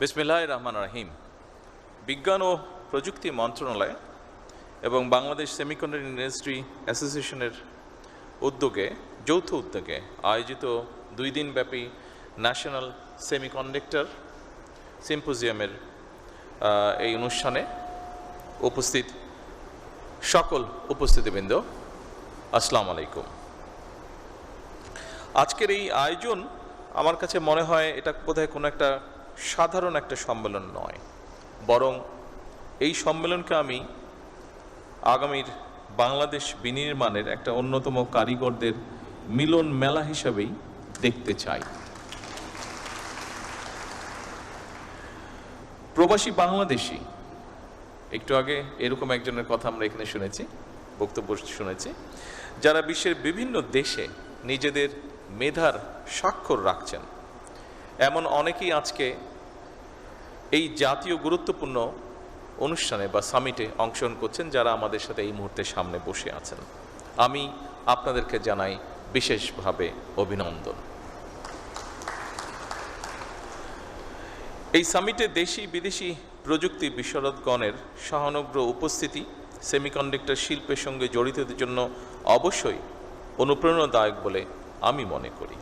বিসমিল্লাহির রহমানির রহিম। বিজ্ঞান ও প্রযুক্তি মন্ত্রণালয় এবং বাংলাদেশ সেমিকন্ডাক্টর ইন্ডাস্ট্রি অ্যাসোসিয়েশনের যৌথ উদ্যোগে আয়োজিত 2 দিনব্যাপী ন্যাশনাল সেমিকন্ডাক্টর সিম্পোজিয়ামের এই অনুষ্ঠানে উপস্থিত সকল উপস্থিতিবৃন্দ, আসসালামু আলাইকুম। আজকের এই আয়োজন আমার কাছে মনে হয় এটা বোধহয় কোনো একটা সাধারণ একটা সম্মেলন নয়, বরং এই সম্মেলনকে আমি আগামীর বাংলাদেশ বিনির্মাণের একটা অন্যতম কারিগরদের মিলন মেলা হিসাবেই দেখতে চাই। প্রবাসী বাংলাদেশি, একটু আগে এরকম একজনের কথা আমরা এখানে শুনেছি, বক্তব্য শুনেছি, যারা বিশ্বের বিভিন্ন দেশে নিজেদের মেধার স্বাক্ষর রাখছেন, এমন অনেকেই আজকে এই জাতীয় গুরুত্বপূর্ণ অনুষ্ঠানে বা সামিটে অংশগ্রহণ করছেন, যারা আমাদের সাথে এই মুহূর্তে সামনে বসে আছেন। আমি আপনাদেরকে জানাই বিশেষভাবে অভিনন্দন। এই সামিটে দেশি বিদেশি প্রযুক্তি বিশারদগণের সহানুগ্রহ উপস্থিতি সেমিকন্ডাক্টর শিল্পের সঙ্গে জড়িতদের জন্য অবশ্যই অনুপ্রেরণাদায়ক বলে আমি মনে করি।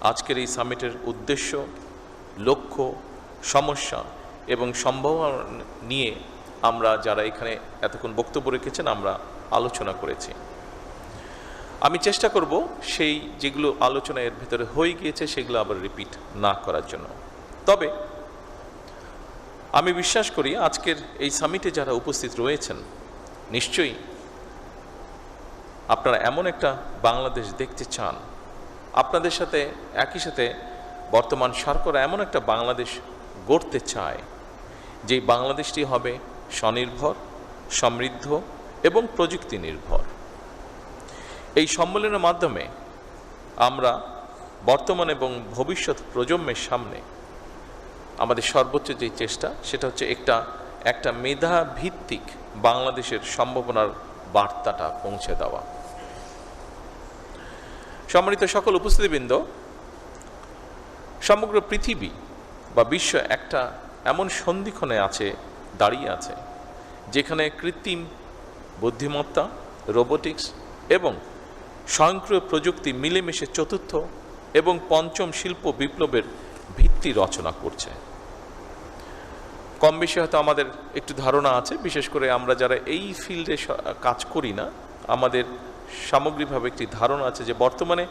আজকের এই সামিটের উদ্দেশ্য, লক্ষ্য, সমস্যা এবং সম্ভাবনা নিয়ে আমরা যারা এখানে এতক্ষণ বক্তব্য রেখেছেন আমরা আলোচনা করেছি। আমি চেষ্টা করব সেই যেগুলো আলোচনা এর ভেতরে হয়ে গিয়েছে সেগুলো আবার রিপিট না করার জন্য। তবে আমি বিশ্বাস করি আজকের এই সামিটে যারা উপস্থিত রয়েছেন নিশ্চয়ই আপনারা এমন একটা বাংলাদেশ দেখতে চান, আপনাদের সাথে একই সাথে বর্তমান সরকার এমন একটা বাংলাদেশ গড়তে চায় যে বাংলাদেশটি হবে স্বনির্ভর, সমৃদ্ধ এবং প্রযুক্তি নির্ভর। এই সম্মেলনের মাধ্যমে আমরা বর্তমান এবং ভবিষ্যৎ প্রজন্মের সামনে আমাদের সর্বোচ্চ যে চেষ্টা সেটা হচ্ছে একটা মেধা ভিত্তিক বাংলাদেশের সম্ভাবনার বার্তাটা পৌঁছে দেওয়া। সম্মানিত সকল উপস্থিতিবৃন্দ, সমগ্র পৃথিবী বা বিশ্ব একটা এমন সন্ধিক্ষণে দাঁড়িয়ে আছে যেখানে কৃত্রিম বুদ্ধিমত্তা, রোবোটিক্স এবং স্বয়ংক্রিয় প্রযুক্তি মিলেমিশে চতুর্থ এবং পঞ্চম শিল্প বিপ্লবের ভিত্তি রচনা করছে। কম বেশি হয়তো আমাদের একটু ধারণা আছে, বিশেষ করে আমরা যারা এই ফিল্ডে কাজ করি না, আমাদের সামগ্রিকভাবে একটি ধারণা আছে যে বর্তমানে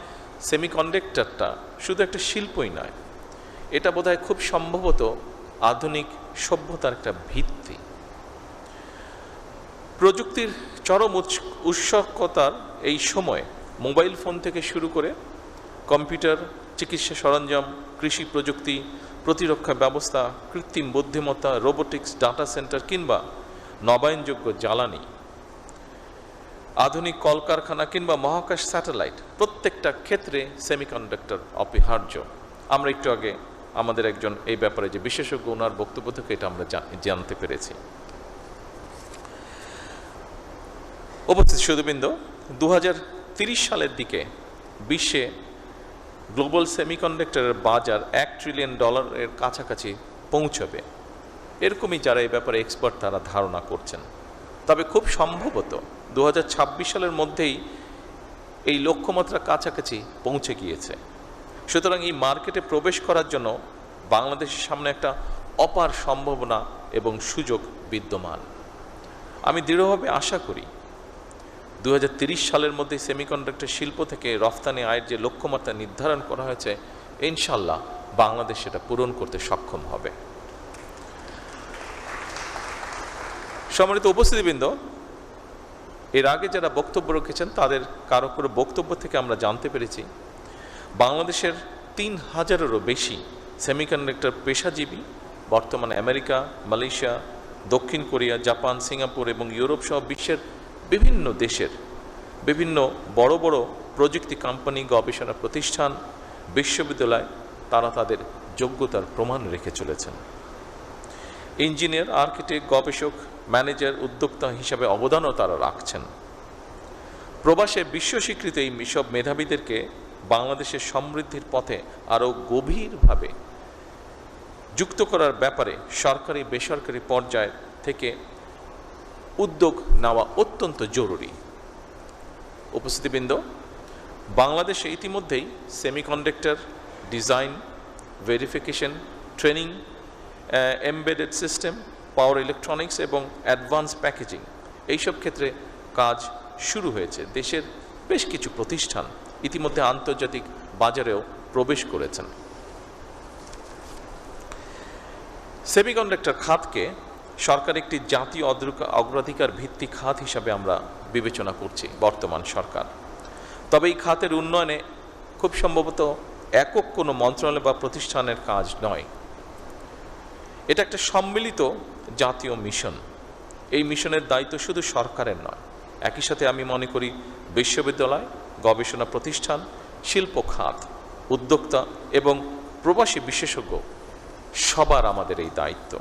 সেমিকন্ডাক্টরটা শুধু একটা শিল্পই নয়, এটা বোধহয় খুব সম্ভবত আধুনিক সভ্যতার একটা ভিত্তি। প্রযুক্তির চরম উৎসুকতার এই সময়ে মোবাইল ফোন থেকে শুরু করে কম্পিউটার, চিকিৎসা সরঞ্জাম, কৃষি প্রযুক্তি, প্রতিরক্ষা ব্যবস্থা, কৃত্রিম বুদ্ধিমত্তা, রোবোটিক্স, ডাটা সেন্টার কিংবা নবায়নযোগ্য জ্বালানি, আধুনিক কলকারখানা কিংবা মহাকাশ স্যাটেলাইট, প্রত্যেকটা ক্ষেত্রে সেমিকন্ডাক্টর অপরিহার্য। আমরা একটু আগে আমাদের একজন এই ব্যাপারে যে বিশেষজ্ঞ, ওনার বক্তব্য থেকে এটা আমরা জানতে পেরেছি। উপস্থিত সুধীবৃন্দ, 2030 সালের দিকে বিশ্বে গ্লোবাল সেমিকন্ডাক্টরের বাজার $1 ট্রিলিয়ন কাছাকাছি পৌঁছবে, এরকমই যারা এই ব্যাপারে এক্সপার্ট তারা ধারণা করছেন। তবে খুব সম্ভবত 2026 সালের মধ্যেই এই লক্ষ্যমাত্রা কাছাকাছি পৌঁছে গিয়েছে। সুতরাং এই মার্কেটে প্রবেশ করার জন্য বাংলাদেশের সামনে একটা অপার সম্ভাবনা এবং সুযোগ বিদ্যমান। আমি দৃঢ়ভাবে আশা করি 2030 সালের মধ্যে সেমিকন্ডাক্টর শিল্প থেকে রফতানি আয়ের যে লক্ষ্যমাত্রা নির্ধারণ করা হয়েছে, ইনশাল্লাহ বাংলাদেশ সেটা পূরণ করতে সক্ষম হবে। সম্মানিত উপস্থিতিবৃন্দ, এর আগে যারা বক্তব্য রেখেছেন তাদের কারো কারো বক্তব্য থেকে আমরা জানতে পেরেছি বাংলাদেশের 3000-এরও বেশি সেমিকন্ডাক্টর পেশাজীবী বর্তমানে আমেরিকা, মালয়েশিয়া, দক্ষিণ কোরিয়া, জাপান, সিঙ্গাপুর এবং ইউরোপ সহ বিশ্বের বিভিন্ন দেশের বিভিন্ন বড় বড় প্রযুক্তি কোম্পানি, গবেষণা প্রতিষ্ঠান, বিশ্ববিদ্যালয় তারা তাদের যোগ্যতার প্রমাণ রেখে চলেছেন। ইঞ্জিনিয়ার, আর্কিটেক্ট, গবেষক, ম্যানেজার, উদ্যোক্তা হিসাবে অবদানও তারা রাখছেন। প্রবাসে বিশ্ব স্বীকৃত এই সব মেধাবীদেরকে বাংলাদেশের সমৃদ্ধির পথে আরও গভীরভাবে যুক্ত করার ব্যাপারে সরকারি বেসরকারি পর্যায় থেকে উদ্যোগ নেওয়া অত্যন্ত জরুরি। উপস্থিতিবৃন্দ, বাংলাদেশে ইতিমধ্যেই semiconductor design, verification, training, embedded system, power electronics এবং অ্যাডভান্স প্যাকেজিং এইসব ক্ষেত্রে কাজ শুরু হয়েছে। দেশের বেশ কিছু প্রতিষ্ঠান ইতিমধ্যে আন্তর্জাতিক বাজারেও প্রবেশ করেছেন। সেমিকন্ডাক্টর খাতকে সরকার একটি জাতীয় অগ্রাধিকার ভিত্তিক খাত হিসাবে আমরা বিবেচনা করছি বর্তমান সরকার। তবে এই খাতের উন্নয়নে খুব সম্ভবত একক কোনো মন্ত্রণালয় বা প্রতিষ্ঠানের কাজ নয়, এটা একটা সম্মিলিত জাতীয় মিশন। এই মিশনের দায়িত্ব শুধু সরকারের নয়, একই সাথে আমি মনে করি বিশ্ববিদ্যালয়, গবেষণা প্রতিষ্ঠান, শিল্প খাত, উদ্যোক্তা এবং প্রবাসী বিশেষজ্ঞ সবার আমাদের এই দায়িত্ব।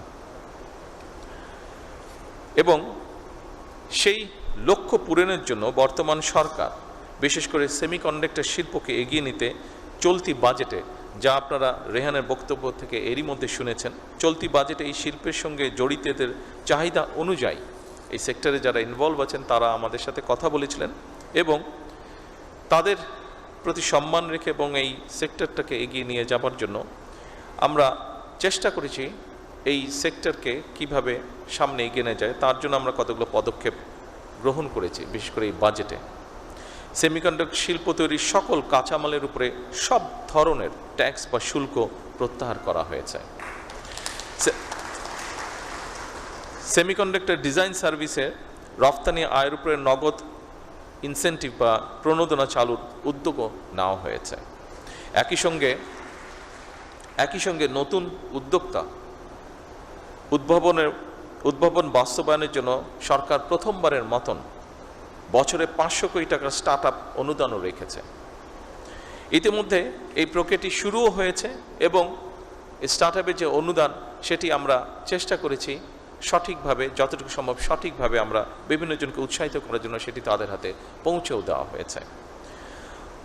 এবং সেই লক্ষ্য পূরণের জন্য বর্তমান সরকার বিশেষ করে সেমিকন্ডাক্টর শিল্পকে এগিয়ে নিতে চলতি বাজেটে, যা আপনারা রেহানের বক্তব্য থেকে এরই মধ্যে শুনেছেন, চলতি বাজেটে এই শিল্পের সঙ্গে জড়িতদের চাহিদা অনুযায়ী এই সেক্টরে যারা ইনভলভ আছেন তারা আমাদের সাথে কথা বলেছিলেন এবং তাদের প্রতি সম্মান রেখে এবং এই সেক্টরটাকে এগিয়ে নিয়ে যাবার জন্য আমরা চেষ্টা করেছি এই সেক্টরকে কিভাবে সামনে এগিয়ে নিয়ে যায় তার জন্য আমরা কতগুলো পদক্ষেপ গ্রহণ করেছি। বিশেষ করে এই বাজেটে সেমিকন্ডাক্টর শিল্প তৈরির সকল কাঁচামালের উপরে সব ধরনের ট্যাক্স বা শুল্ক প্রত্যাহার করা হয়েছে। সেমিকন্ডাক্টর ডিজাইন সার্ভিসে রফতানি আয়ের উপরে নগদ ইনসেন্টিভ বা প্রণোদনা চালুর উদ্যোগও নেওয়া হয়েছে। একই সঙ্গে নতুন উদ্যোক্তা উদ্ভাবন বাস্তবায়নের জন্য সরকার প্রথমবারের মতন বছরে 500 কোটি টাকার স্টার্ট আপ অনুদানও রেখেছে। ইতিমধ্যে এই প্রক্রিয়াটি শুরুও হয়েছে এবং স্টার্ট আপের যে অনুদান সেটি আমরা চেষ্টা করেছি সঠিকভাবে, যতটুকু সম্ভব সঠিকভাবে আমরা বিভিন্ন জনকে উৎসাহিত করার জন্য সেটি তাদের হাতে পৌঁছেও দেওয়া হয়েছে।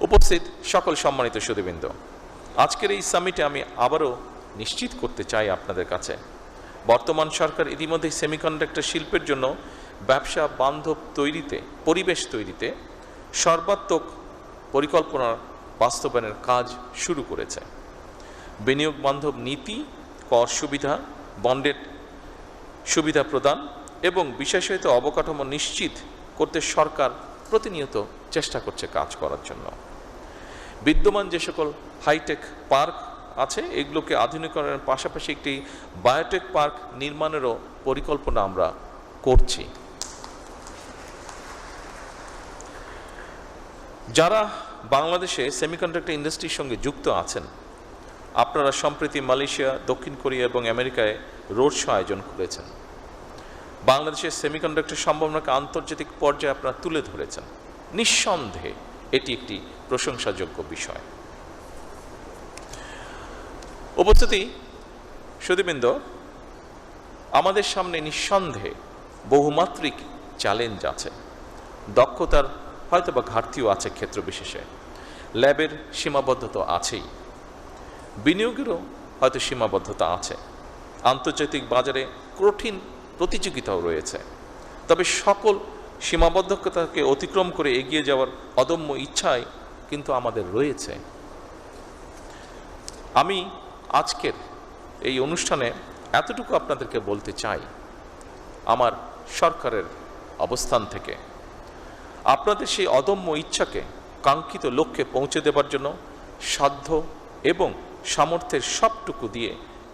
উপস্থিত সকল সম্মানিত সুধীবৃন্দ, আজকের এই সামিটে আমি আবারও নিশ্চিত করতে চাই আপনাদের কাছে, বর্তমান সরকার ইতিমধ্যে সেমিকন্ডাক্টর শিল্পের জন্য ব্যবসা বান্ধব তৈরিতে, পরিবেশ তৈরিতে সর্বাত্মক পরিকল্পনা বাস্তবায়নের কাজ শুরু করেছে। বিনিয়োগ বান্ধব নীতি, কর সুবিধা, বন্ডের সুবিধা প্রদান এবং বিশেষায়িত অবকাঠামো নিশ্চিত করতে সরকার প্রতিনিয়ত চেষ্টা করছে কাজ করার জন্য। বিদ্যমান যে সকল হাইটেক পার্ক আছে এগুলোকে আধুনিকরণের পাশাপাশি একটি বায়োটেক পার্ক নির্মাণেরও পরিকল্পনা আমরা করছি। যারা বাংলাদেশে সেমিকন্ডাক্টর ইন্ডাস্ট্রির সঙ্গে যুক্ত আছেন, আপনারা সম্প্রতি মালয়েশিয়া, দক্ষিণ কোরিয়া এবং আমেরিকায় রোড শো আয়োজন করেছেন। বাংলাদেশের সেমিকন্ডাক্টর সম্ভাবনাকে আন্তর্জাতিক পর্যায়ে আপনারা তুলে ধরেছেন। নিঃসন্দেহে এটি একটি প্রশংসাযোগ্য বিষয়। উপস্থিতি সুধীবৃন্দ, আমাদের সামনে নিঃসন্দেহে বহুমাত্রিক চ্যালেঞ্জ আছে। দক্ষতার হয়তো বা ঘাটতিও আছে ক্ষেত্র বিশেষে, ল্যাবের সীমাবদ্ধতা আছেই, বিনিয়োগেরও হয়তো সীমাবদ্ধতা আছে, আন্তর্জাতিক বাজারে কঠিন প্রতিযোগিতাও রয়েছে। তবে সকল সীমাবদ্ধতাকে অতিক্রম করে এগিয়ে যাওয়ার অদম্য ইচ্ছাই কিন্তু আমাদের রয়েছে। আমি আজকের এই অনুষ্ঠানে এতটুকু আপনাদেরকে বলতে চাই, আমার সরকারের অবস্থান থেকে আপনাদের সেই অদম্য ইচ্ছাকে কাঙ্ক্ষিত লক্ষ্যে পৌঁছে দেবার জন্য সাধ্য এবং সামর্থ্যের সবটুকু দিয়ে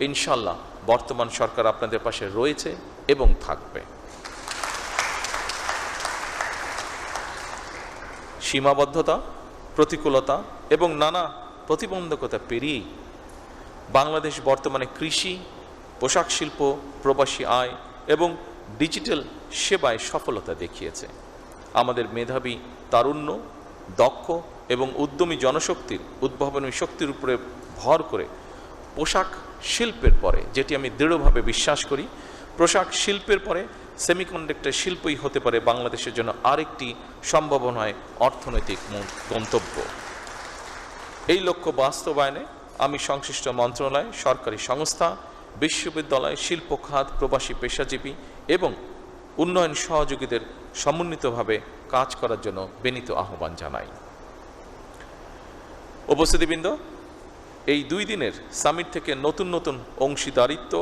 ইনশাল্লাহ বর্তমান সরকার আপনাদের পাশে রয়েছে এবং থাকবে। সীমাবদ্ধতা, প্রতিকূলতা এবং নানা প্রতিবন্ধকতা পেরিয়েই বাংলাদেশ বর্তমানে কৃষি, পোশাক শিল্প, প্রবাসী আয় এবং ডিজিটাল সেবায় সফলতা দেখিয়েছে। আমাদের মেধাবী, তারুণ্য, দক্ষ এবং উদ্যমী জনশক্তির উদ্ভাবনী শক্তির উপরে ভর করে পোশাক শিল্পের পরে, যেটি আমি দৃঢ়ভাবে বিশ্বাস করি, পোশাক শিল্পের পরে সেমিকন্ডাক্টর শিল্পই হতে পারে বাংলাদেশের জন্য আরেকটি সম্ভাবনায় অর্থনৈতিক গন্তব্য। এই লক্ষ্য বাস্তবায়নে আমি সংশ্লিষ্ট মন্ত্রণালয়, সরকারি সংস্থা, বিশ্ববিদ্যালয়, শিল্প খাত, প্রবাসী পেশাজীবী এবং উন্নয়ন সহযোগীদের সমন্বিতভাবে কাজ করার জন্য বিনীত আহ্বান জানাই। উপস্থিতিবৃন্দ, এই 2 দিনের সামিট থেকে নতুন নতুন অংশীদারিত্ব,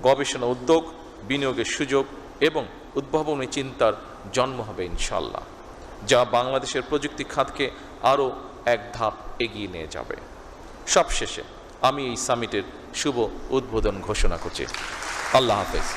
গবেষণা উদ্যোগ, বিনিয়োগের সুযোগ এবং উদ্ভাবনী চিন্তার জন্ম হবে ইনশাআল্লাহ, যা বাংলাদেশের প্রযুক্তি খাতকে আরও এক ধাপ এগিয়ে নিয়ে যাবে। সবশেষে আমি এই সামিটের শুভ উদ্বোধন ঘোষণা করছি। আল্লাহ হাফেজ।